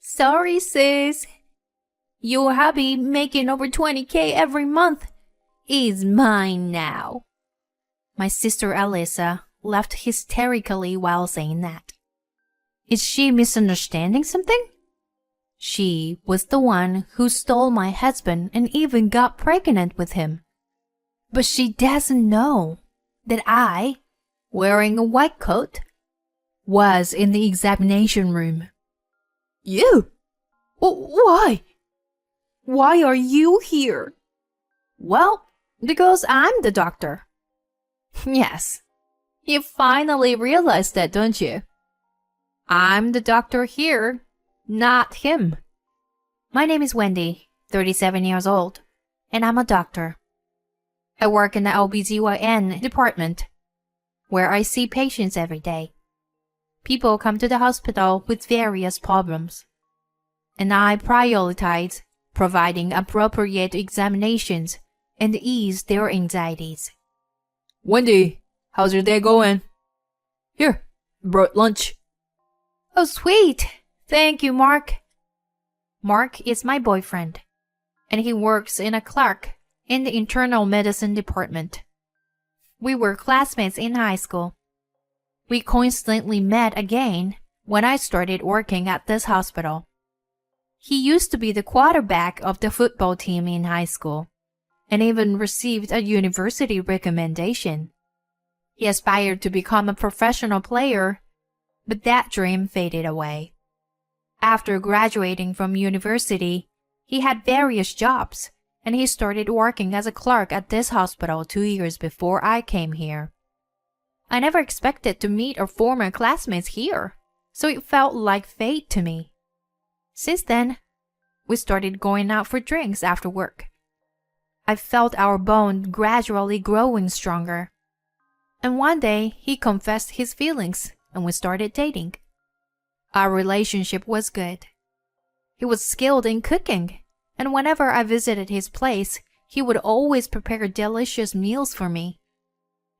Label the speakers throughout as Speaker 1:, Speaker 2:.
Speaker 1: Sorry, sis. Your hubby making over 20K every month is mine now. My sister Alyssa laughed hysterically while saying that. Is she misunderstanding something? She was the one who stole my husband and even got pregnant with him. But she doesn't know that I, wearing a white coat, was in the examination room. You? Why? Why are you here? Well, because I'm the doctor. Yes, you finally realized that, don't you? I'm the doctor here, not him. My name is Wendy, 37 years old, and I'm a doctor. I work in the OBGYN department, where I see patients every day. People come to the hospital with various problems, and I prioritize providing appropriate examinations and ease their anxieties. Wendy, how's your day going? Here, brought lunch. Oh, sweet. Thank you, Mark. Mark is my boyfriend, and he works in a clerk in the internal medicine department. We were classmates in high school. We coincidentally met again when I started working at this hospital. He used to be the quarterback of the football team in high school, and even received a university recommendation. He aspired to become a professional player, but that dream faded away. After graduating from university, he had various jobs, and he started working as a clerk at this hospital 2 years before I came here. I never expected to meet our former classmates here, so it felt like fate to me. Since then, we started going out for drinks after work. I felt our bond gradually growing stronger. And one day, he confessed his feelings, and we started dating. Our relationship was good. He was skilled in cooking, and whenever I visited his place, he would always prepare delicious meals for me.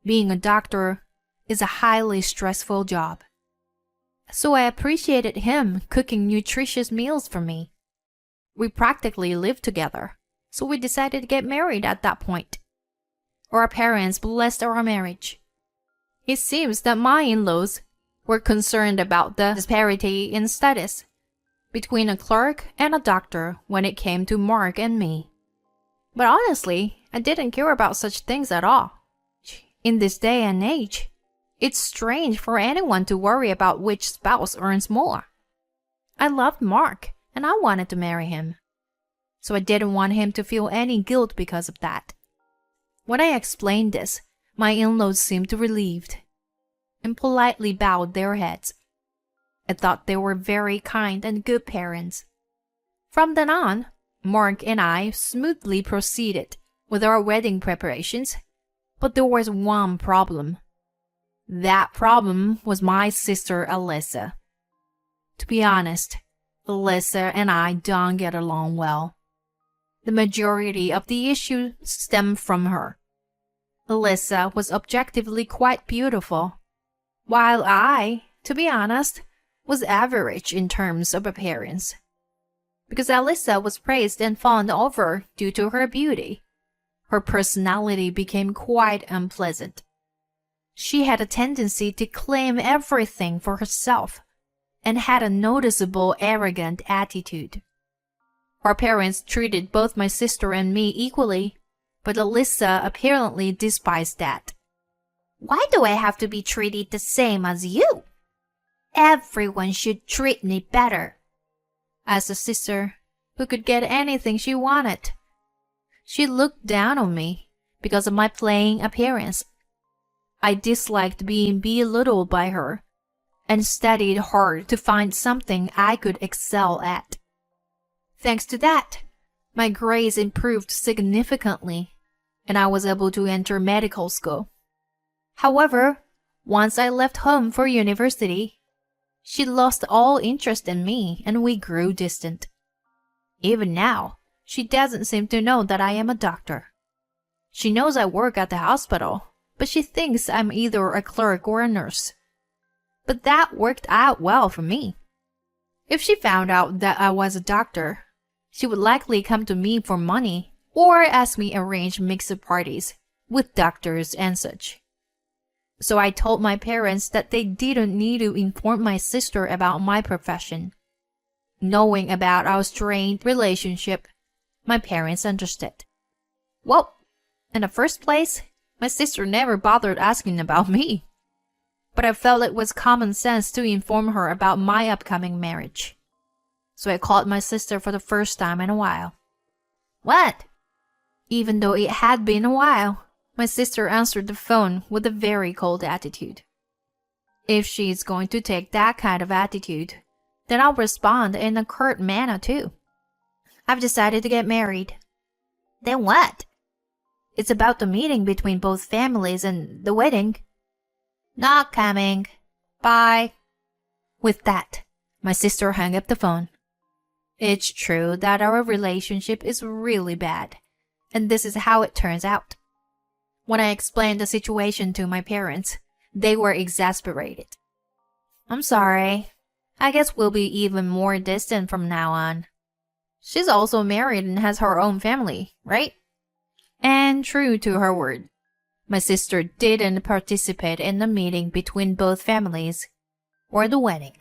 Speaker 1: Being a doctor is a highly stressful job, so I appreciated him cooking nutritious meals for me. We practically lived together, so we decided to get married at that point. Our parents blessed our marriage. It seems that my in-laws were concerned about the disparity in status between a clerk and a doctor when it came to Mark and me. But honestly, I didn't care about such things at all. In this day and age, it's strange for anyone to worry about which spouse earns more. I loved Mark, and I wanted to marry him, so I didn't want him to feel any guilt because of that. When I explained this, my in-laws seemed relieved and politely bowed their heads. I thought they were very kind and good parents. From then on, Mark and I smoothly proceeded with our wedding preparations, but there was one problem. That problem was my sister Alyssa. To be honest, Alyssa and I don't get along well. The majority of the issue stemmed from her. Alyssa was objectively quite beautiful, while I, to be honest, was average in terms of appearance. Because Alyssa was praised and fawned over due to her beauty, her personality became quite unpleasant. She had a tendency to claim everything for herself and had a noticeable arrogant attitude. Our parents treated both my sister and me equally, but Alyssa apparently despised that. Why do I have to be treated the same as you? Everyone should treat me better, asked a sister who could get anything she wanted. She looked down on me because of my plain appearance. I disliked being belittled by her and studied hard to find something I could excel at. Thanks to that, my grades improved significantly, and I was able to enter medical school. However, once I left home for university, she lost all interest in me and we grew distant. Even now, she doesn't seem to know that I am a doctor. She knows I work at the hospital, but she thinks I'm either a clerk or a nurse. But that worked out well for me. If she found out that I was a doctor, she would likely come to me for money or ask me arrange mixed parties with doctors and such. So I told my parents that they didn't need to inform my sister about my profession. Knowing about our strained relationship, my parents understood. Well, in the first place, my sister never bothered asking about me. But I felt it was common sense to inform her about my upcoming marriage. So I called my sister for the first time in a while. What? Even though it had been a while, my sister answered the phone with a very cold attitude. If she's going to take that kind of attitude, then I'll respond in a curt manner too. I've decided to get married. Then what? It's about the meeting between both families and the wedding. Not coming. Bye. With that, my sister hung up the phone. It's true that our relationship is really bad, and this is how it turns out. When I explained the situation to my parents, they were exasperated. I'm sorry. I guess we'll be even more distant from now on. She's also married and has her own family, right? And true to her word, my sister didn't participate in the meeting between both families or the wedding.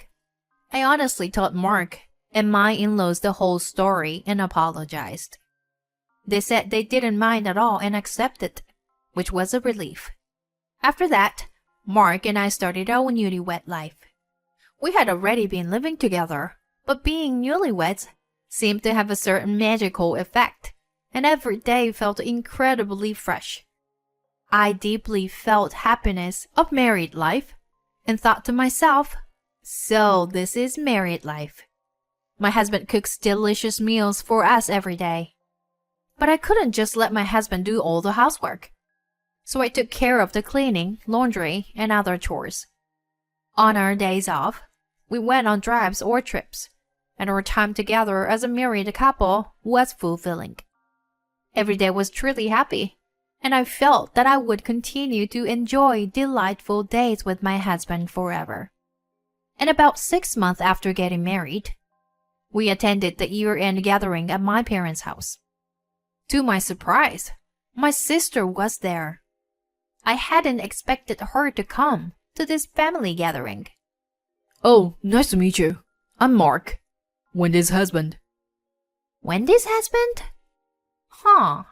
Speaker 1: I honestly told Mark and my in-laws the whole story and apologized. They said they didn't mind at all and accepted, which was a relief. After that, Mark and I started our newlywed life. We had already been living together, but being newlyweds seemed to have a certain magical effect, and every day felt incredibly fresh. I deeply felt happiness of married life and thought to myself, so this is married life. My husband cooks delicious meals for us every day. But I couldn't just let my husband do all the housework. So I took care of the cleaning, laundry, and other chores. On our days off, we went on drives or trips, and our time together as a married couple was fulfilling. Every day was truly happy, and I felt that I would continue to enjoy delightful days with my husband forever. And about 6 months after getting married, we attended the year-end gathering at my parents' house. To my surprise, my sister was there. I hadn't expected her to come to this family gathering.
Speaker 2: Oh, nice to meet you. I'm Mark, Wendy's husband.
Speaker 1: Wendy's husband? Huh.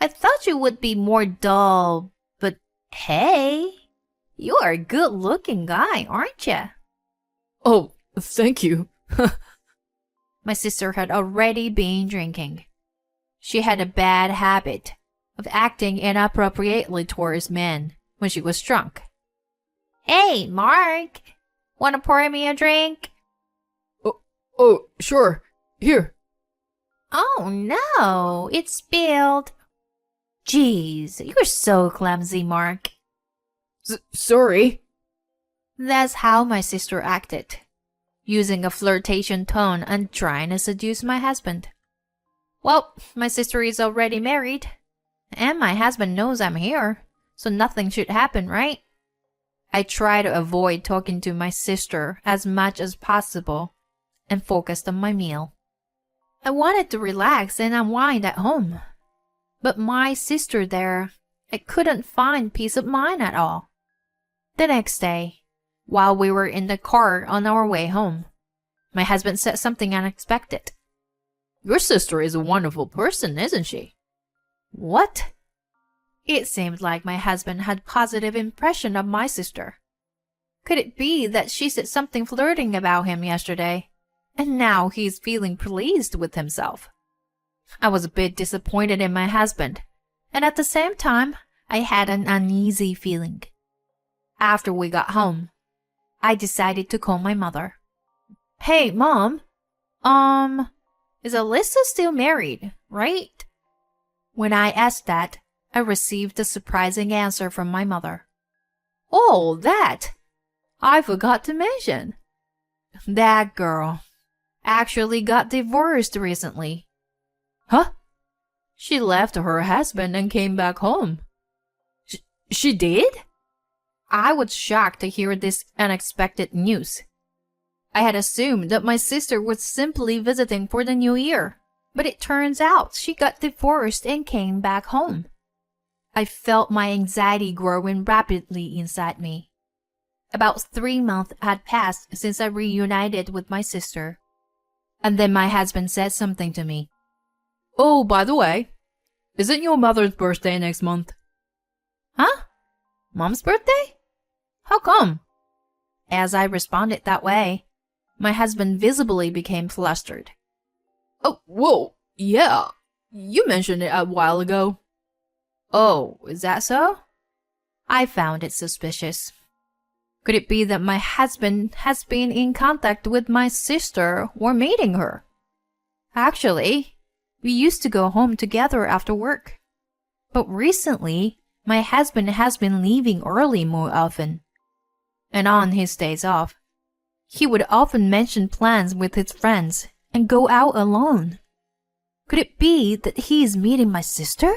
Speaker 1: I thought you would be more dull, but hey, you are a good-looking guy, aren't you?
Speaker 2: Oh, thank you.
Speaker 1: My sister had already been drinking. She had a bad habit of acting inappropriately towards men when she was drunk. Hey, Mark, want to pour me a drink?
Speaker 2: Oh, sure. Here.
Speaker 1: Oh no, it spilled. Jeez, you're so clumsy, Mark.
Speaker 2: Sorry.
Speaker 1: That's how my sister acted, using a flirtation tone and trying to seduce my husband. Well, my sister is already married, and my husband knows I'm here, so nothing should happen, right? I try to avoid talking to my sister as much as possible and focused on my meal. I wanted to relax and unwind at home, but my sister there, I couldn't find peace of mind at all. The next day, while we were in the car on our way home, my husband said something unexpected.
Speaker 2: Your sister is a wonderful person, isn't she?
Speaker 1: What? It seemed like my husband had positive impression of my sister. Could it be that she said something flirting about him yesterday, and now he's feeling pleased with himself? I was a bit disappointed in my husband, and at the same time, I had an uneasy feeling. After we got home, I decided to call my mother. Hey, Mom. Is Alyssa still married, right? When I asked that, I received a surprising answer from my mother. Oh, that! I forgot to mention. That girl actually got divorced recently.
Speaker 2: Huh?
Speaker 1: She left her husband and came back home.
Speaker 2: She did?
Speaker 1: I was shocked to hear this unexpected news. I had assumed that my sister was simply visiting for the new year, but it turns out she got divorced and came back home. I felt my anxiety growing rapidly inside me. About 3 months had passed since I reunited with my sister. And then my husband said something to me.
Speaker 2: Oh, by the way, isn't your mother's birthday next month?
Speaker 1: Huh? Mom's birthday? How come? As I responded that way, my husband visibly became flustered.
Speaker 2: Oh, whoa, yeah. You mentioned it a while ago.
Speaker 1: Oh, is that so? I found it suspicious. Could it be that my husband has been in contact with my sister or meeting her? Actually, we used to go home together after work. But recently, my husband has been leaving early more often. And on his days off, he would often mention plans with his friends and go out alone. Could it be that he is meeting my sister?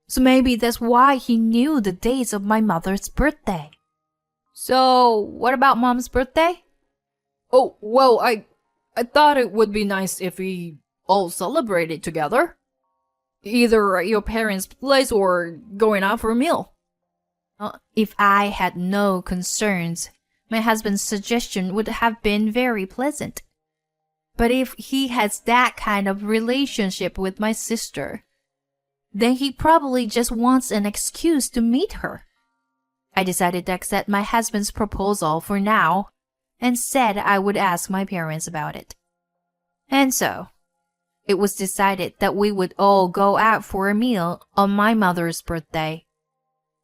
Speaker 1: So maybe that's why he knew the dates of my mother's birthday. So, what about Mom's birthday?
Speaker 2: Oh, well, I thought it would be nice if we all celebrated together. Either at your parents' place or going out for a meal.
Speaker 1: If I had no concerns, my husband's suggestion would have been very pleasant. But if he has that kind of relationship with my sister, then he probably just wants an excuse to meet her. I decided to accept my husband's proposal for now and said I would ask my parents about it. And so, it was decided that we would all go out for a meal on my mother's birthday.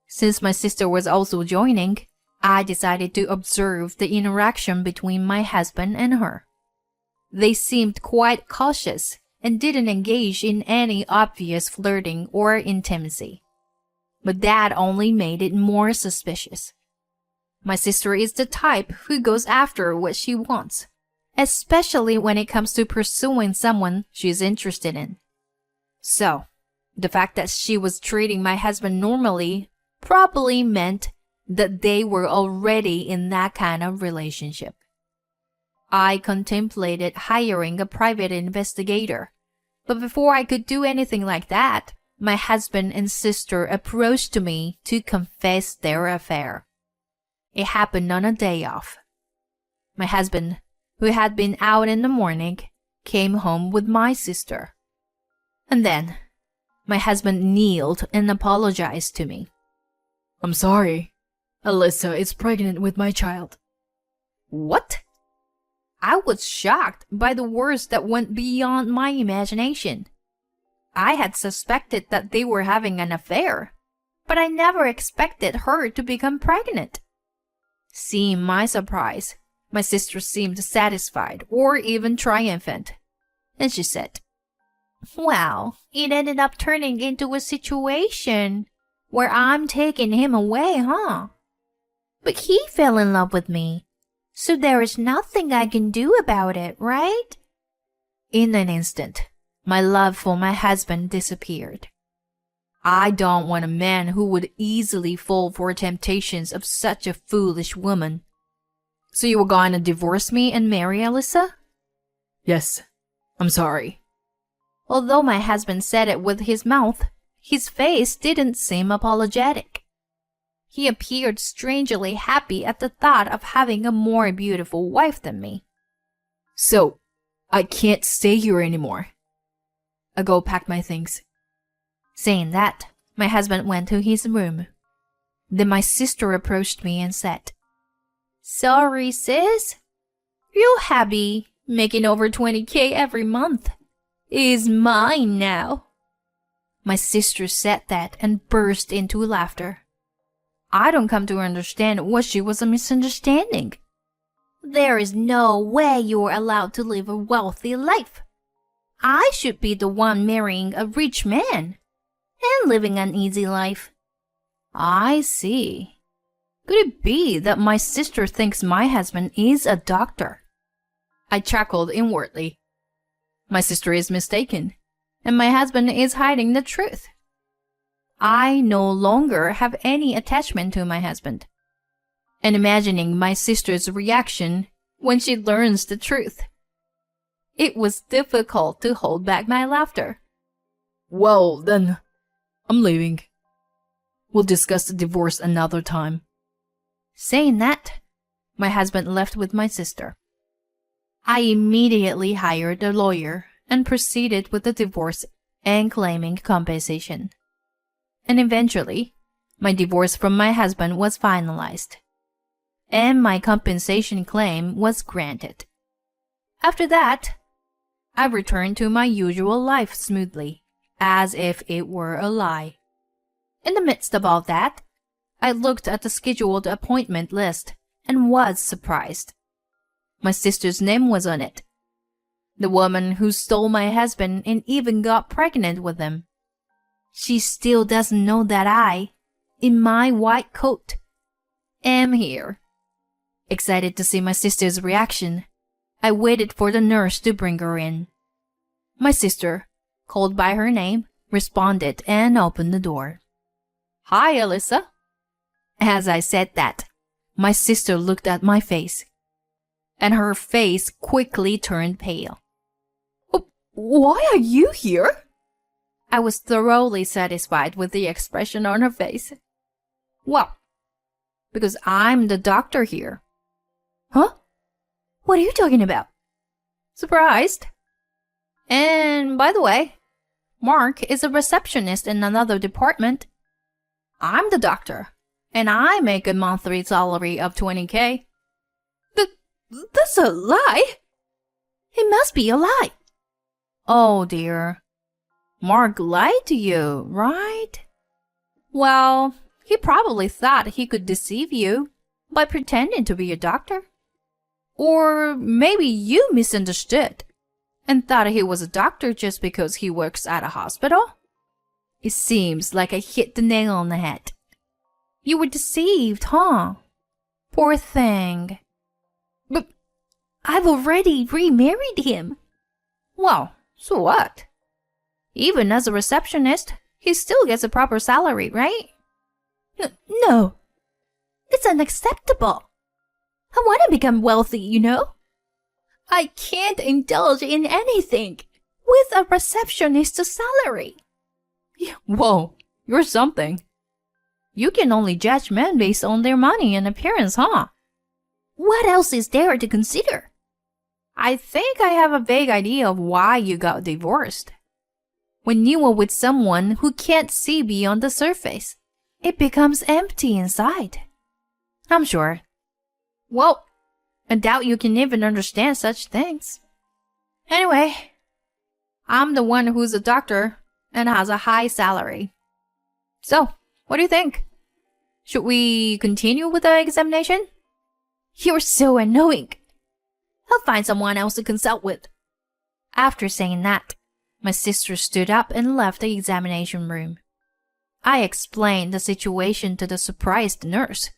Speaker 1: Since my sister was also joining, I decided to observe the interaction between my husband and her. They seemed quite cautious and didn't engage in any obvious flirting or intimacy. But that only made it more suspicious. My sister is the type who goes after what she wants, especially when it comes to pursuing someone she's interested in. So, the fact that she was treating my husband normally probably meant that they were already in that kind of relationship. I contemplated hiring a private investigator, but before I could do anything like that, my husband and sister approached me to confess their affair. It happened on a day off. My husband, who had been out in the morning, came home with my sister. And then, my husband kneeled and apologized to me.
Speaker 2: I'm sorry. Alyssa is pregnant with my child.
Speaker 1: What? I was shocked by the words that went beyond my imagination. I had suspected that they were having an affair, but I never expected her to become pregnant. Seeing my surprise, my sister seemed satisfied or even triumphant, and she said, "Well, it ended up turning into a situation where I'm taking him away, huh? But he fell in love with me, so there is nothing I can do about it, right?" In an instant, my love for my husband disappeared. I don't want a man who would easily fall for temptations of such a foolish woman. So you were going to divorce me and marry Alyssa?
Speaker 2: Yes, I'm sorry.
Speaker 1: Although my husband said it with his mouth, his face didn't seem apologetic. He appeared strangely happy at the thought of having a more beautiful wife than me.
Speaker 2: So, I can't stay here anymore. I go pack my things.
Speaker 1: Saying that, my husband went to his room. Then my sister approached me and said, "Sorry, sis. Your hubby, making over 20K every month, is mine now." My sister said that and burst into laughter. I don't come to understand what she was misunderstanding. There is no way you're allowed to live a wealthy life. I should be the one marrying a rich man and living an easy life. I see. Could it be that my sister thinks my husband is a doctor? I chuckled inwardly. My sister is mistaken, and my husband is hiding the truth. I no longer have any attachment to my husband. And imagining my sister's reaction, when she learns the truth. It was difficult to hold back my laughter.
Speaker 2: Well, then, I'm leaving. We'll discuss the divorce another time.
Speaker 1: Saying that, my husband left with my sister. I immediately hired a lawyer and proceeded with the divorce and claiming compensation. And eventually, my divorce from my husband was finalized, and my compensation claim was granted. After that, I returned to my usual life smoothly, as if it were a lie. In the midst of all that, I looked at the scheduled appointment list and was surprised. My sister's name was on it. The woman who stole my husband and even got pregnant with him. She still doesn't know that I, in my white coat, am here. Excited to see my sister's reaction, I waited for the nurse to bring her in. My sister, called by her name, responded and opened the door. "Hi, Alyssa." As I said that, my sister looked at my face, and her face quickly turned pale.
Speaker 2: Why are you here?
Speaker 1: I was thoroughly satisfied with the expression on her face. "Well, because I'm the doctor here."
Speaker 2: Huh?
Speaker 1: "What are you talking about?" "Surprised? And by the way, Mark is a receptionist in another department. I'm the doctor, and I make a monthly salary of 20K.
Speaker 2: That's a lie.
Speaker 1: It must be a lie." "Oh dear. Mark lied to you, right?" "Well, he probably thought he could deceive you by pretending to be a doctor. Or maybe you misunderstood and thought he was a doctor just because he works at a hospital. It seems like I hit the nail on the head. You were deceived, huh? Poor thing." "But I've already remarried him." "Well, so what? Even as a receptionist, he still gets a proper salary, right?"
Speaker 2: No.
Speaker 1: "It's unacceptable. I want to become wealthy, you know. I can't indulge in anything with a receptionist's salary."
Speaker 2: Whoa, you're something.
Speaker 1: You can only judge men based on their money and appearance, huh? What else is there to consider? I think I have a vague idea of why you got divorced. When you are with someone who can't see beyond the surface, it becomes empty inside. I'm sure. Well, I doubt you can even understand such things. Anyway, I'm the one who's a doctor and has a high salary. So, what do you think? Should we continue with the examination? You're so annoying. I'll find someone else to consult with. After saying that, my sister stood up and left the examination room. I explained the situation to the surprised nurse,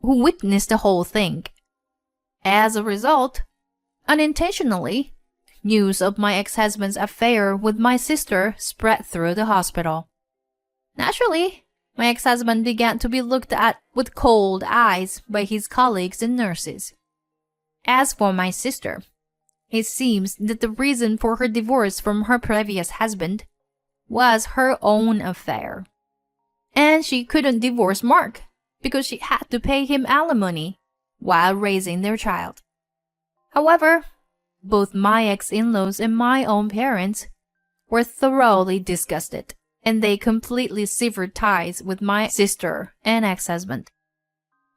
Speaker 1: who witnessed the whole thing. As a result, unintentionally, news of my ex-husband's affair with my sister spread through the hospital. Naturally, my ex-husband began to be looked at with cold eyes by his colleagues and nurses. As for my sister, it seems that the reason for her divorce from her previous husband was her own affair. And she couldn't divorce Mark because she had to pay him alimony while raising their child. However, both my ex-in-laws and my own parents were thoroughly disgusted, and they completely severed ties with my sister and ex-husband.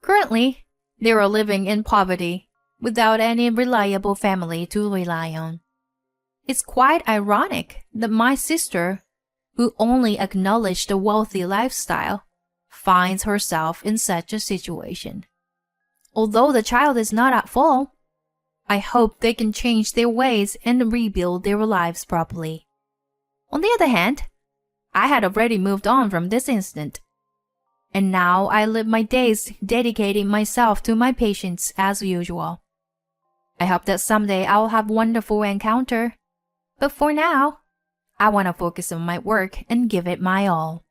Speaker 1: Currently, they are living in poverty without any reliable family to rely on. It's quite ironic that my sister, who only acknowledged a wealthy lifestyle, finds herself in such a situation. Although the child is not at fault, I hope they can change their ways and rebuild their lives properly. On the other hand, I had already moved on from this incident, and now I live my days dedicating myself to my patients as usual. I hope that someday I'll have a wonderful encounter, but for now, I want to focus on my work and give it my all.